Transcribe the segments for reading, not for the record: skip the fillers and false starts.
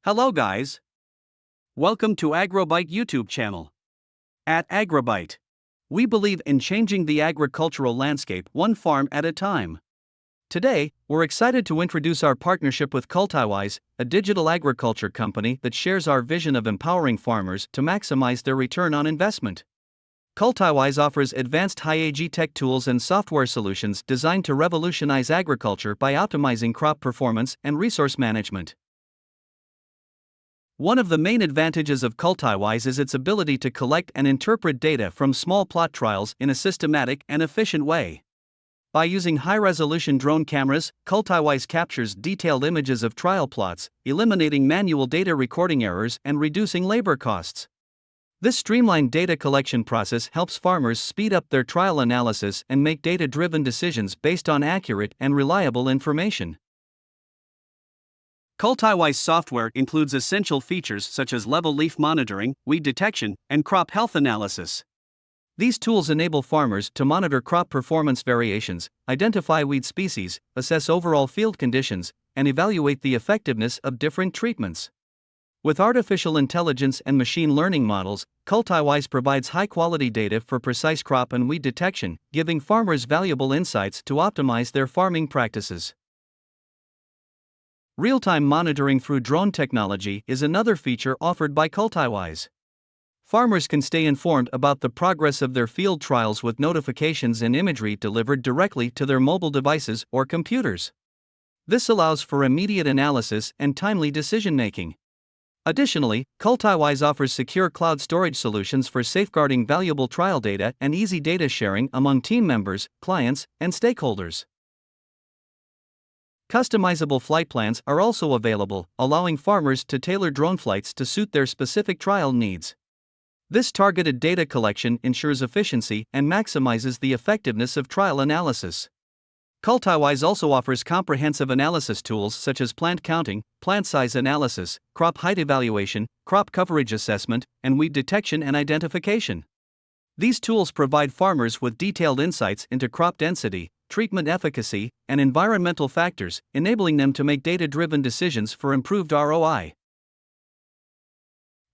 Hello guys. Welcome to AgroByte YouTube channel. At AgroByte, we believe in changing the agricultural landscape one farm at a time. Today, we're excited to introduce our partnership with Cultiwise, a digital agriculture company that shares our vision of empowering farmers to maximize their return on investment. Cultiwise offers advanced high-ag tech tools and software solutions designed to revolutionize agriculture by optimizing crop performance and resource management. One of the main advantages of Cultiwise is its ability to collect and interpret data from small plot trials in a systematic and efficient way. By using high-resolution drone cameras, Cultiwise captures detailed images of trial plots, eliminating manual data recording errors and reducing labor costs. This streamlined data collection process helps farmers speed up their trial analysis and make data-driven decisions based on accurate and reliable information. Cultiwise software includes essential features such as level leaf monitoring, weed detection, and crop health analysis. These tools enable farmers to monitor crop performance variations, identify weed species, assess overall field conditions, and evaluate the effectiveness of different treatments. With artificial intelligence and machine learning models, Cultiwise provides high-quality data for precise crop and weed detection, giving farmers valuable insights to optimize their farming practices. Real-time monitoring through drone technology is another feature offered by Cultiwise. Farmers can stay informed about the progress of their field trials with notifications and imagery delivered directly to their mobile devices or computers. This allows for immediate analysis and timely decision-making. Additionally, Cultiwise offers secure cloud storage solutions for safeguarding valuable trial data and easy data sharing among team members, clients, and stakeholders. Customizable flight plans are also available, allowing farmers to tailor drone flights to suit their specific trial needs. This targeted data collection ensures efficiency and maximizes the effectiveness of trial analysis. Cultiwise also offers comprehensive analysis tools such as plant counting, plant size analysis, crop height evaluation, crop coverage assessment, and weed detection and identification. These tools provide farmers with detailed insights into crop density, treatment efficacy, and environmental factors, enabling them to make data-driven decisions for improved ROI.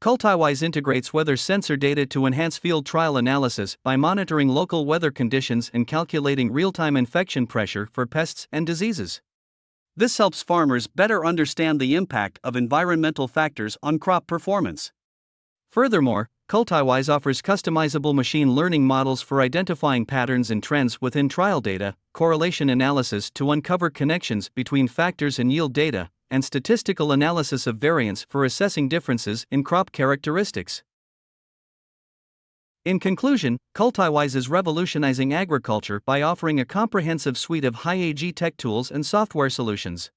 Cultiwise integrates weather sensor data to enhance field trial analysis by monitoring local weather conditions and calculating real-time infection pressure for pests and diseases. This helps farmers better understand the impact of environmental factors on crop performance. Furthermore, Cultiwise offers customizable machine learning models for identifying patterns and trends within trial data, correlation analysis to uncover connections between factors in yield data, and statistical analysis of variance for assessing differences in crop characteristics. In conclusion, Cultiwise is revolutionizing agriculture by offering a comprehensive suite of high-ag tech tools and software solutions.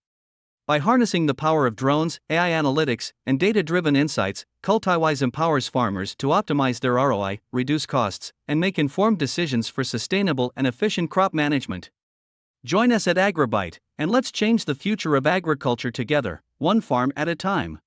By harnessing the power of drones, AI analytics, and data-driven insights, Cultiwise empowers farmers to optimize their ROI, reduce costs, and make informed decisions for sustainable and efficient crop management. Join us at AgroByte, and let's change the future of agriculture together, one farm at a time.